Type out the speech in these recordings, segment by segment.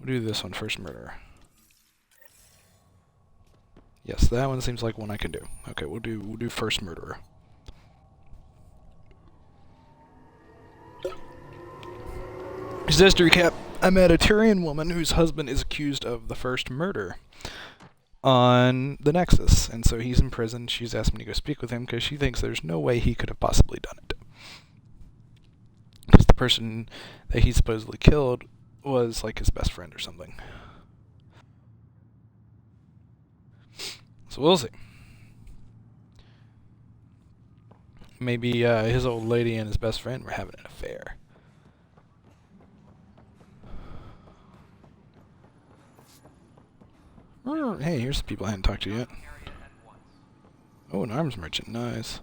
We'll do this one first, murder. Yes, that one seems like one I can do. Okay, we'll do first murderer. Just to recap, I met a Tyrian woman whose husband is accused of the first murder on the Nexus, and so he's in prison. She's asked me to go speak with him because she thinks there's no way he could have possibly done it. Because the person that he supposedly killed was like his best friend or something. So we'll see. Maybe his old lady and his best friend were having an affair. Oh, hey, here's the people I hadn't talked to yet. Oh, an arms merchant, nice.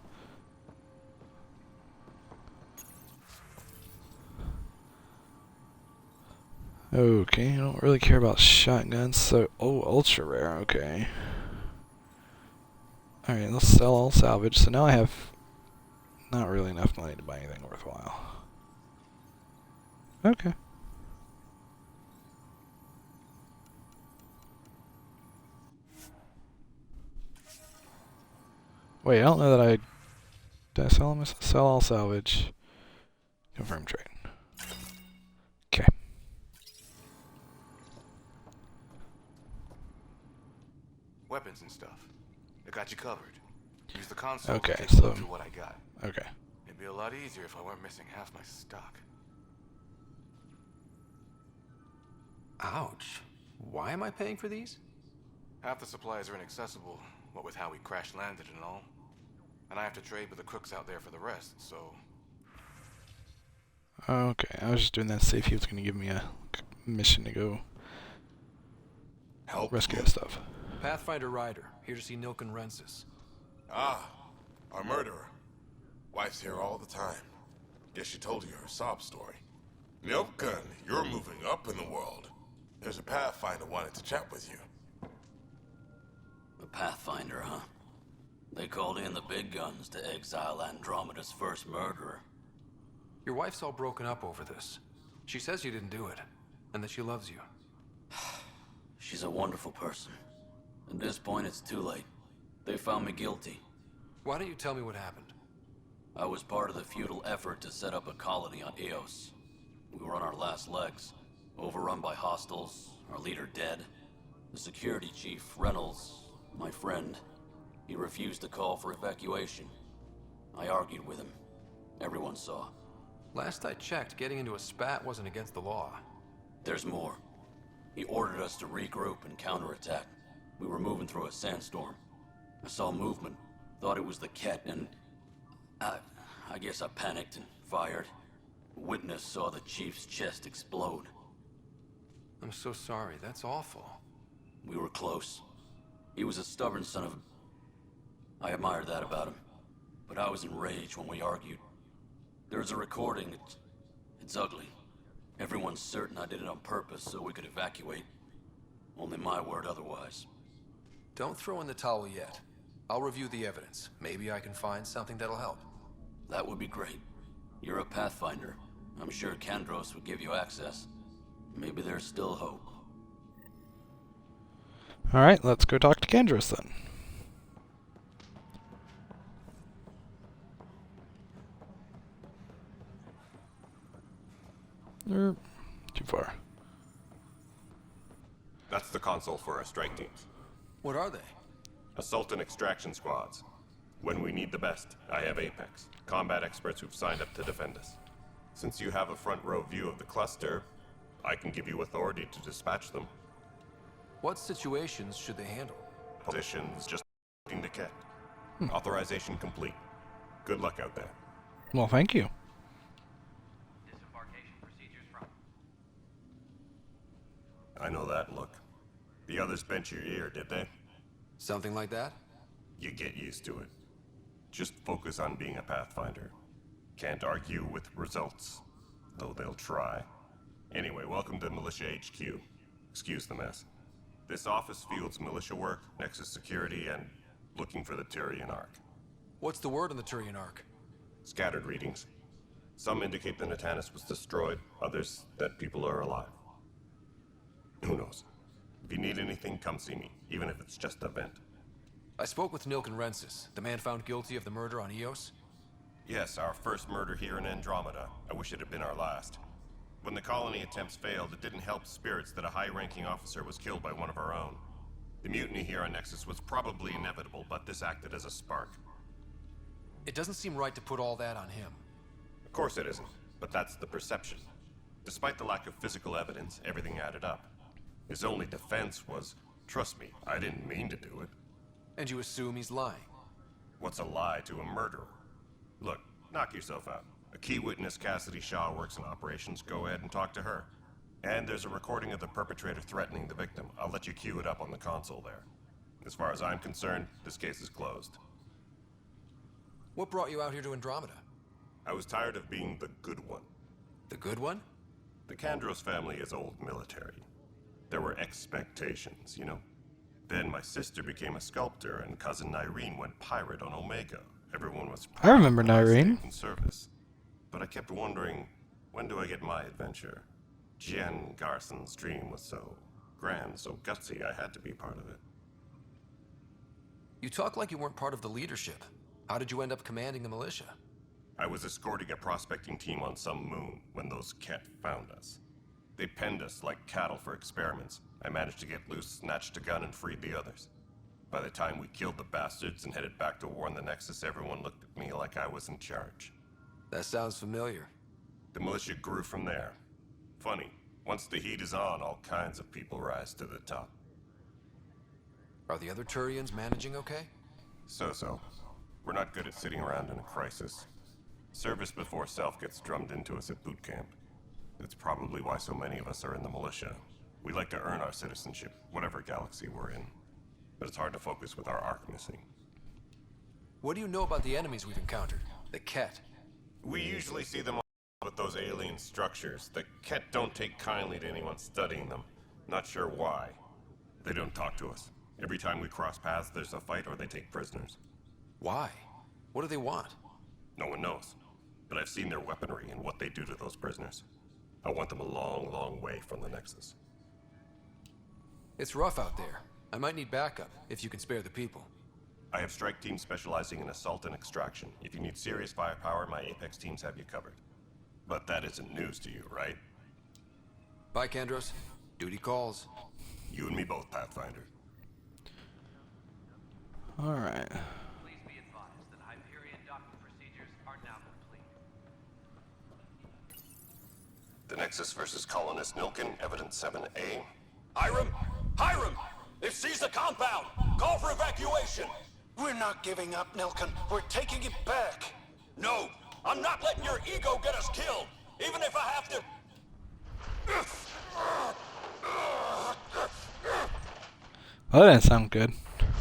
Okay, I don't really care about shotguns, so... Oh, ultra rare, okay. Alright, let's sell all salvage. So now I have not really enough money to buy anything worthwhile. Okay. Wait, I don't know that I... Did I sell them? Sell all salvage. Confirm trade. Okay. Weapons and stuff. I got you covered. Use the console Okay, to take a so... look through what I got. Okay. It'd be a lot easier if I weren't missing half my stock. Ouch. Why am I paying for these? Half the supplies are inaccessible, what with how we crash-landed and all. And I have to trade with the crooks out there for the rest, so... Okay, I was just doing that to see if he was going to give me a mission to go Help rescue that stuff. Pathfinder Rider, here to see Nilken Rensis. Ah, our murderer. Wife's here all the time. Guess she told you her sob story. Nilken, you're moving up in the world. There's a Pathfinder wanted to chat with you. The Pathfinder, huh? They called in the big guns to exile Andromeda's first murderer. Your wife's all broken up over this. She says you didn't do it, and that she loves you. She's a wonderful person. At this point, it's too late. They found me guilty. Why don't you tell me what happened? I was part of the futile effort to set up a colony on Eos. We were on our last legs, overrun by hostiles, our leader dead. The security chief, Reynolds, my friend, he refused to call for evacuation. I argued with him. Everyone saw. Last I checked, getting into a spat wasn't against the law. There's more. He ordered us to regroup and counterattack. We were moving through a sandstorm. I saw movement, thought it was the Ket, and... I guess I panicked and fired. A witness saw the chief's chest explode. I'm so sorry, that's awful. We were close. He was a stubborn son of... I admired that about him. But I was enraged when we argued. There's a recording. It's ugly. Everyone's certain I did it on purpose so we could evacuate. Only my word otherwise. Don't throw in the towel yet. I'll review the evidence. Maybe I can find something that'll help. That would be great. You're a Pathfinder. I'm sure Kandros would give you access. Maybe there's still hope. Alright, let's go talk to Kandros then. Too far. That's the console for our strike teams. What are they? Assault and extraction squads. When we need the best, I have Apex, combat experts who've signed up to defend us. Since you have a front row view of the cluster, I can give you authority to dispatch them. What situations should they handle? Positions just looking to Ket. Authorization complete. Good luck out there. Well, thank you. Disembarkation procedures from... I know that look. The others bent your ear, did they? Something like that? You get used to it. Just focus on being a Pathfinder. Can't argue with results, though they'll try. Anyway, welcome to Militia HQ. Excuse the mess. This office fields militia work, Nexus security, and looking for the Turian Ark. What's the word on the Turian Ark? Scattered readings. Some indicate the Natanus was destroyed, others that people are alive. knows? If you need anything, come see me, even if it's just a vent. I spoke with Nilken, the man found guilty of the murder on Eos. Yes, our first murder here in Andromeda. I wish it had been our last. When the colony attempts failed, it didn't help spirits that a high-ranking officer was killed by one of our own. The mutiny here on Nexus was probably inevitable, but this acted as a spark. It doesn't seem right to put all that on him. Of course it isn't, but that's the perception. Despite the lack of physical evidence, everything added up. His only defense was, trust me, I didn't mean to do it. And you assume he's lying? What's a lie to a murderer? Look, knock yourself out. A key witness, Cassidy Shaw, works in operations. Go ahead and talk to her. And there's a recording of the perpetrator threatening the victim. I'll let you cue it up on the console there. As far as I'm concerned, this case is closed. What brought you out here to Andromeda? I was tired of being the good one. The good one? The Kandros family is old military. There were expectations, you know? Then my sister became a sculptor, and cousin Nyreen went pirate on Omega. Everyone was I remember proud when I Nyreen. stayed in service. But I kept wondering, when do I get my adventure? Jen Garson's dream was so grand, so gutsy, I had to be part of it. You talk like you weren't part of the leadership. How did you end up commanding the militia? I was escorting a prospecting team on some moon when those Ket found us. They penned us like cattle for experiments. I managed to get loose, snatched a gun, and freed the others. By the time we killed the bastards and headed back to war in the Nexus, everyone looked at me like I was in charge. That sounds familiar. The militia grew from there. Funny, once the heat is on, all kinds of people rise to the top. Are the other Turians managing okay? So-so. We're not good at sitting around in a crisis. Service before self gets drummed into us at boot camp. That's probably why so many of us are in the militia. We like to earn our citizenship, whatever galaxy we're in. But it's hard to focus with our arc missing. What do you know about the enemies we've encountered? The Ket? We usually see them with those alien structures. The Ket don't take kindly to anyone studying them. Not sure why. They don't talk to us. Every time we cross paths, there's a fight or they take prisoners. Why? What do they want? No one knows. But I've seen their weaponry and what they do to those prisoners. I want them a long, long way from the Nexus. It's rough out there. I might need backup, if you can spare the people. I have strike teams specializing in assault and extraction. If you need serious firepower, my Apex teams have you covered. But that isn't news to you, right? Bye, Kandros. Duty calls. You and me both, Pathfinder. Alright. Please be advised that Hyperion docking procedures are now complete. The Nexus versus Colonist Nilken, Evidence 7A. Hiram! Hiram! They've seized the compound! Call for evacuation! We're not giving up, Nilken. We're taking it back. No! I'm not letting your ego get us killed! Even if I have to... Well, that didn't sound good.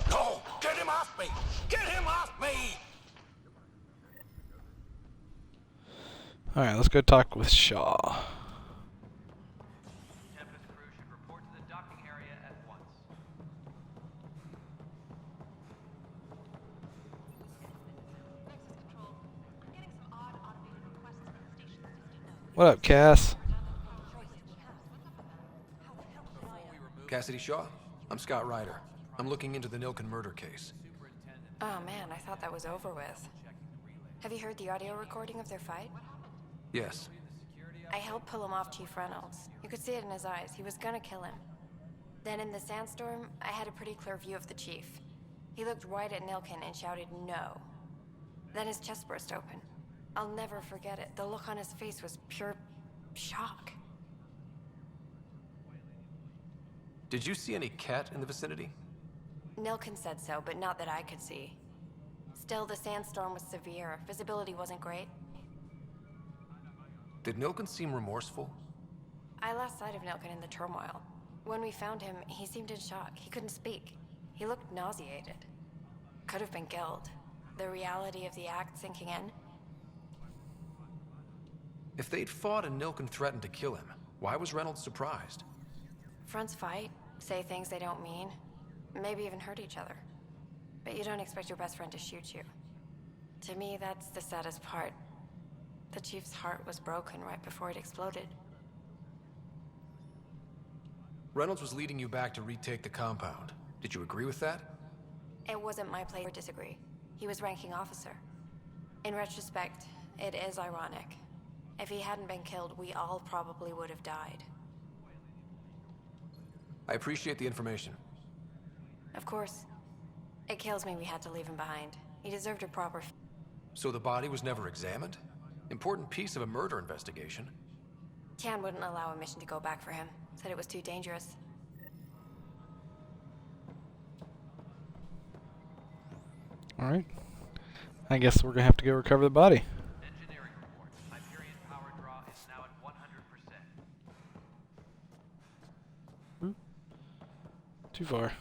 No! Get him off me! Get him off me! Alright, let's go talk with Shaw. Tempest crew should report to the docking area at once. What up, Cass? Cassidy Shaw? I'm Scott Ryder. I'm looking into the Nilken murder case. Oh man, I thought that was over with. Have you heard the audio recording of their fight? Yes. I helped pull him off Chief Reynolds. You could see it in his eyes. He was gonna kill him. Then in the sandstorm, I had a pretty clear view of the chief. He looked right at Nilken and shouted no. Then his chest burst open. I'll never forget it. The look on his face was pure shock. Did you see any Ket in the vicinity? Nilken said so, but not that I could see. Still, the sandstorm was severe. Visibility wasn't great. Did Nilken seem remorseful? I lost sight of Nilken in the turmoil. When we found him, he seemed in shock. He couldn't speak. He looked nauseated. Could have been guilt. The reality of the act sinking in. If they'd fought and Nilken threatened to kill him, why was Reynolds surprised? Fronts fight, say things they don't mean, maybe even hurt each other. But you don't expect your best friend to shoot you. To me, that's the saddest part. The chief's heart was broken right before it exploded. Reynolds was leading you back to retake the compound. Did you agree with that? It wasn't my place to disagree. He was ranking officer. In retrospect, it is ironic. If he hadn't been killed, we all probably would have died. I appreciate the information. Of course. It kills me we had to leave him behind. He deserved a proper... So the body was never examined? Important piece of a murder investigation. Tian wouldn't allow a mission to go back for him. Said it was too dangerous. Alright. I guess we're gonna have to go recover the body. Engineering report. Hyperion power draw is now at 100%. Too far.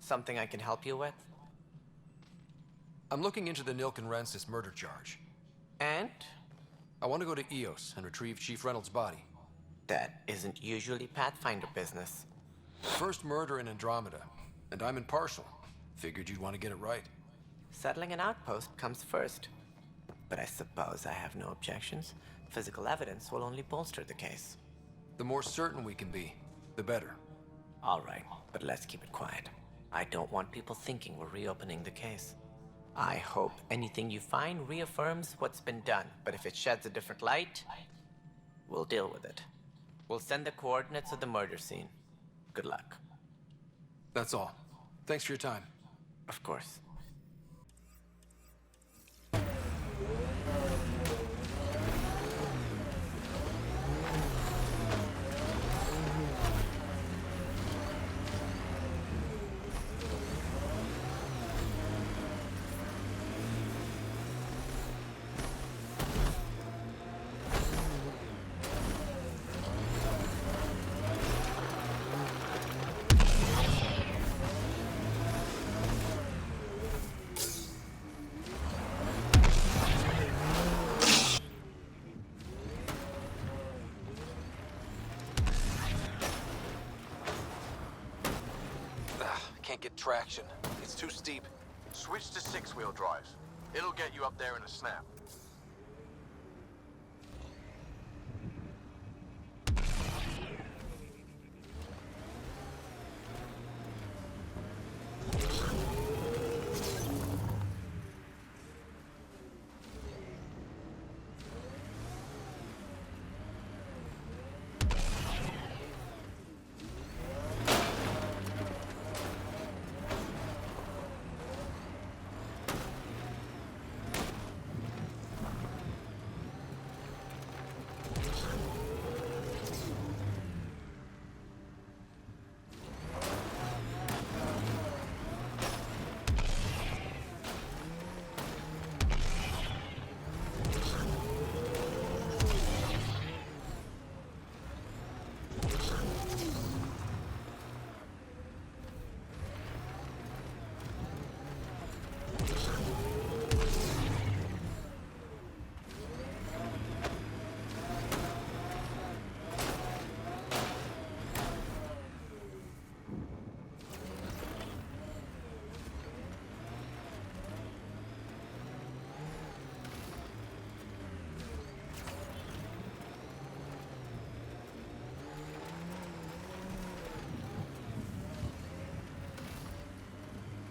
Something I can help you with? I'm looking into the Nilken murder charge. And? I want to go to EOS and retrieve Chief Reynolds' body. That isn't usually Pathfinder business. First murder in Andromeda, and I'm impartial. Figured you'd want to get it right. Settling an outpost comes first. But I suppose I have no objections. Physical evidence will only bolster the case. The more certain we can be, the better. All right, but let's keep it quiet. I don't want people thinking we're reopening the case. I hope anything you find reaffirms what's been done, but if it sheds a different light, we'll deal with it. We'll send the coordinates of the murder scene. Good luck. That's all. Thanks for your time. Of course. Can't get traction. It's too steep. Switch to six-wheel drives. It'll get you up there in a snap.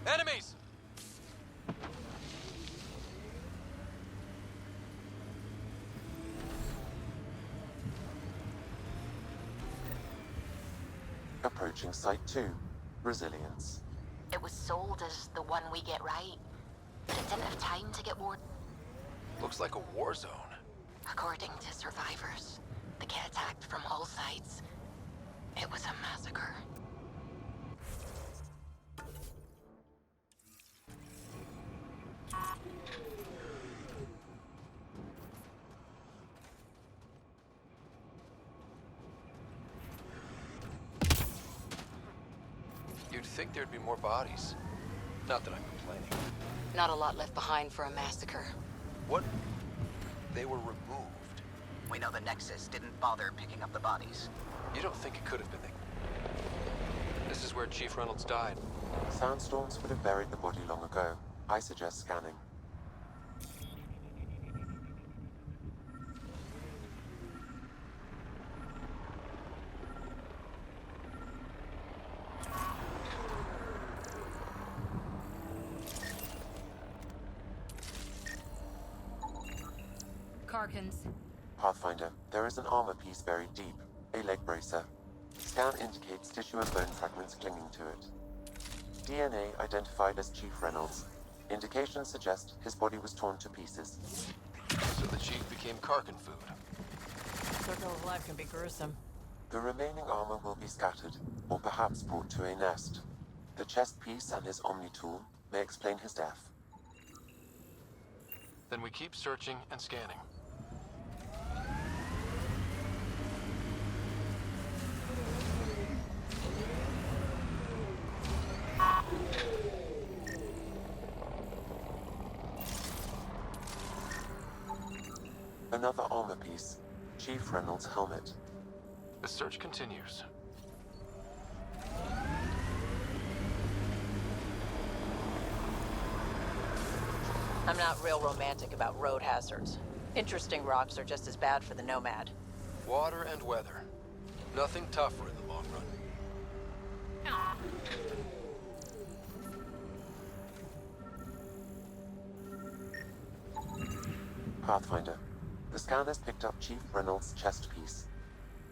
Enemies! Approaching Site 2. Resilience. It was sold as the one we get right, but it didn't have time to get ward. Looks like a war zone. According to survivors, the kit attacked from all sides. It was a massacre. You'd think there'd be more bodies. Not that I'm complaining. Not a lot left behind for a massacre. What? They were removed. We know the Nexus didn't bother picking up the bodies. You don't think it could have been the... This is where Chief Reynolds died. Sandstorms would have buried the body long ago. I suggest scanning. Harkins. Pathfinder, there is an armor piece buried deep, a leg bracer. Scan indicates tissue and bone fragments clinging to it. DNA identified as Chief Reynolds. Indications suggest his body was torn to pieces. So the chief became Karkin food. Circle of life can be gruesome. The remaining armor will be scattered, or perhaps brought to a nest. The chest piece and his Omni tool may explain his death. Then we keep searching and scanning. Another armor piece. Chief Reynolds' helmet. The search continues. I'm not real romantic about road hazards. Interesting rocks are just as bad for the Nomad. Water and weather. Nothing tougher in the long run. Pathfinder. The scan has picked up Chief Reynolds' chest piece,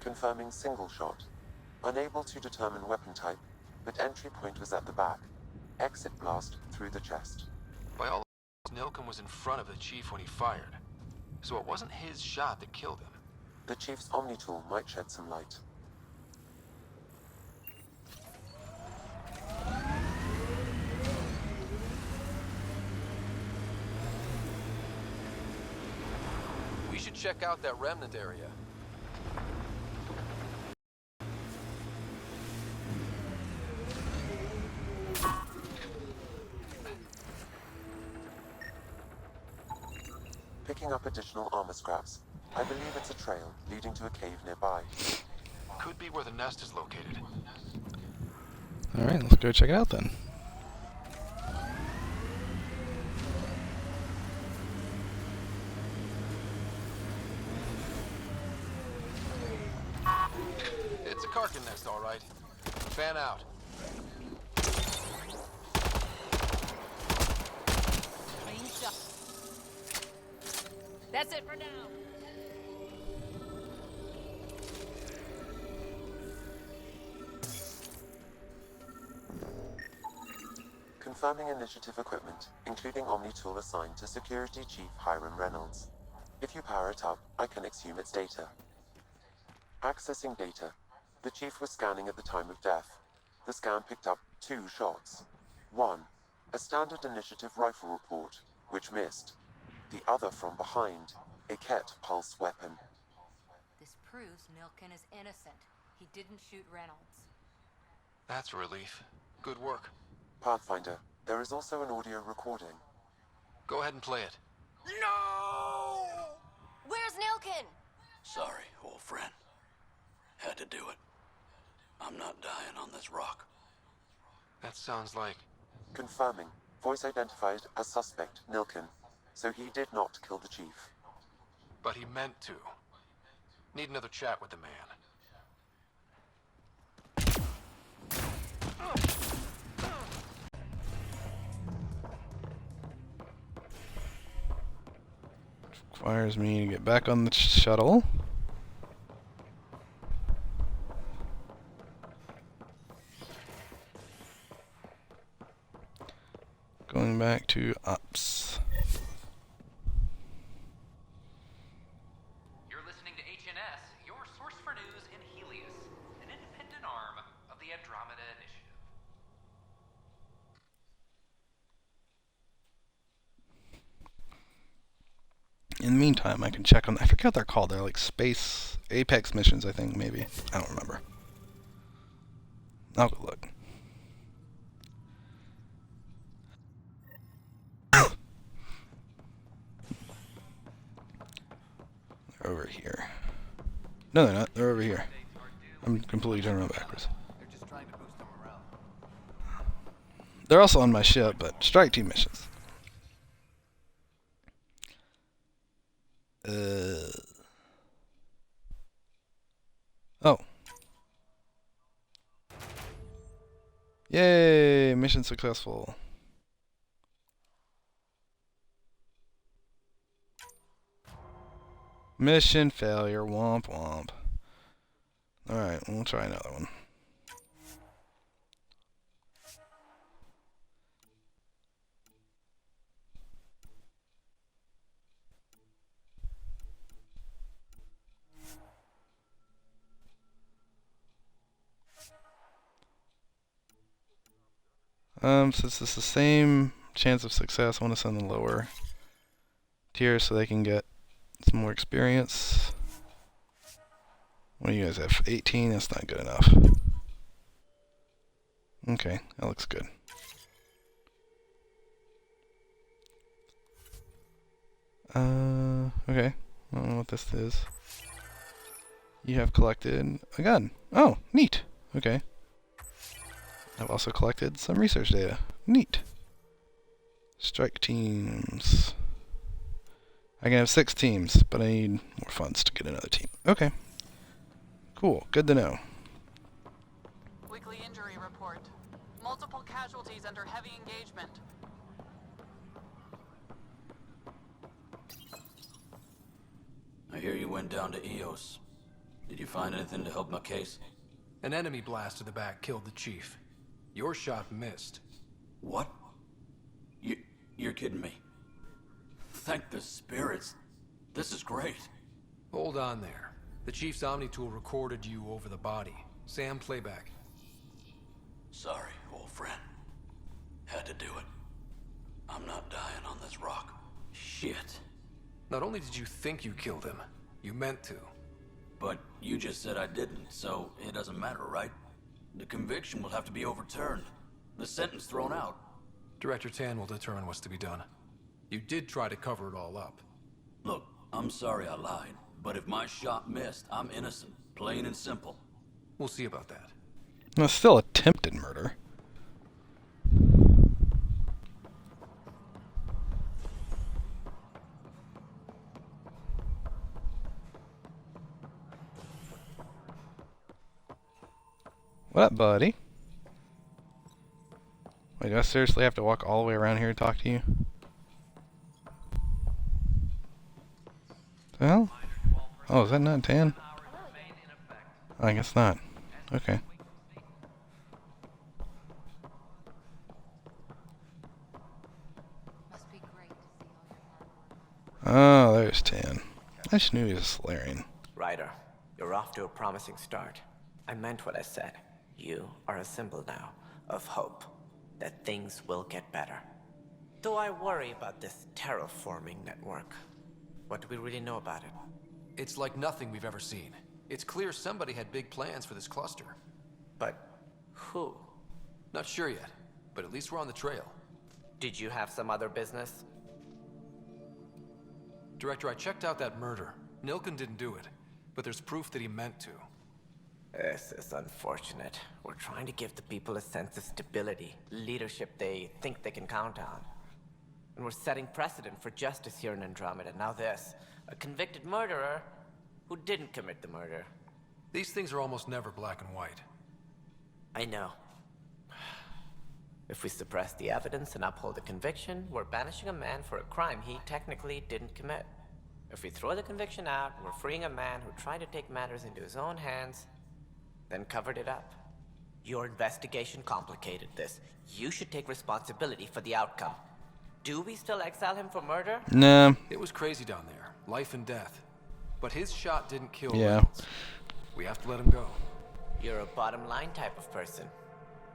confirming single shot. Unable to determine weapon type, but entry point was at the back. Exit blast through the chest. By all accounts, Nilken was in front of the chief when he fired. So it wasn't his shot that killed him. The Chief's Omni tool might shed some light. We should check out that remnant area. Picking up additional armor scraps. I believe it's a trail leading to a cave nearby. Could be where the nest is located. Alright, let's go check it out then. It's a Karkin nest, all right. Fan out. Clean shot. That's it for now. Confirming initiative equipment, including Omni tool assigned to Security Chief Hiram Reynolds. If you power it up, I can exhume its data. Accessing data. The Chief was scanning at the time of death. The scan picked up 2 shots. One, a standard initiative rifle report, which missed. The other from behind, a Ket pulse weapon. This proves Nilken is innocent. He didn't shoot Reynolds. That's a relief. Good work. Pathfinder, there is also an audio recording. Go ahead and play it. No! Where's Nilken? Sorry, old friend. Had to do it. I'm not dying on this rock. That sounds like... Confirming. Voice identified as suspect, Nilken. So he did not kill the Chief. But he meant to. Need another chat with the man. Requires me to get back on the shuttle. Going back to ops. You're listening to HNS, your source for news in Helios, an independent arm of the Andromeda Initiative. In the meantime, I can check on... I forget what they're called. They're like space Apex missions, I think, maybe. I don't remember. I'll go look. They're over here. No, they're not. They're over here. I'm completely turning around backwards. They're just trying to boost them morale. They're also on my ship, but strike team missions. Oh. Yay! Mission successful. Mission failure. Womp womp. Alright, we'll try another one. Since it's the same chance of success, I want to send the lower tier so they can get some more experience. What do you guys have? 18? That's not good enough. Okay, that looks good. Okay. I don't know what this is. You have collected a gun. Oh, neat. Okay. I've also collected some research data. Neat. Strike teams. I can have 6 teams, but I need more funds to get another team. Okay. Cool. Good to know. Weekly injury report. Multiple casualties under heavy engagement. I hear you went down to EOS. Did you find anything to help my case? An enemy blast to the back killed the chief. Your shot missed. What? You're kidding me. Thank the spirits. This is great. Hold on there. The chief's Omni tool recorded you over the body. Sam, playback. Sorry, old friend. Had to do it. I'm not dying on this rock. Shit. Not only did you think you killed him, you meant to. But you just said I didn't, so it doesn't matter, right? The conviction will have to be overturned. The sentence thrown out. Director Tan will determine what's to be done. You did try to cover it all up. Look, I'm sorry I lied, but if my shot missed, I'm innocent. Plain and simple. We'll see about that. That's still attempted murder. What up, buddy? Wait, do I seriously have to walk all the way around here to talk to you? The hell? Oh, is that not Tan? I guess not. Okay. Oh, there's Tan. I just knew he was Solarian. Ryder, you're off to a promising start. I meant what I said. You are a symbol now of hope that things will get better. Though I worry about this terraforming network. What do we really know about it? It's like nothing we've ever seen. It's clear somebody had big plans for this cluster. But who? Not sure yet, but at least we're on the trail. Did you have some other business? Director, I checked out that murder. Nilken didn't do it, but there's proof that he meant to. This is unfortunate. We're trying to give the people a sense of stability, leadership they think they can count on. And we're setting precedent for justice here in Andromeda. Now this, a convicted murderer who didn't commit the murder. These things are almost never black and white. I know. If we suppress the evidence and uphold the conviction, we're banishing a man for a crime he technically didn't commit. If we throw the conviction out, we're freeing a man who tried to take matters into his own hands, then covered it up. Your investigation complicated this. You should take responsibility for the outcome. Do we still exile him for murder? Nah. It was crazy down there. Life and death. But his shot didn't kill Reynolds. We have to let him go. You're a bottom line type of person.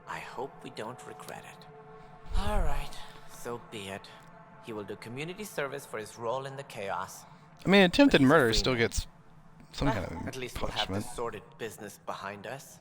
I hope we don't regret it. All right, so be it. He will do community service for his role in the chaos. I mean, attempted murder still gets some kind of At least we'll have punishment. the sordid business behind us.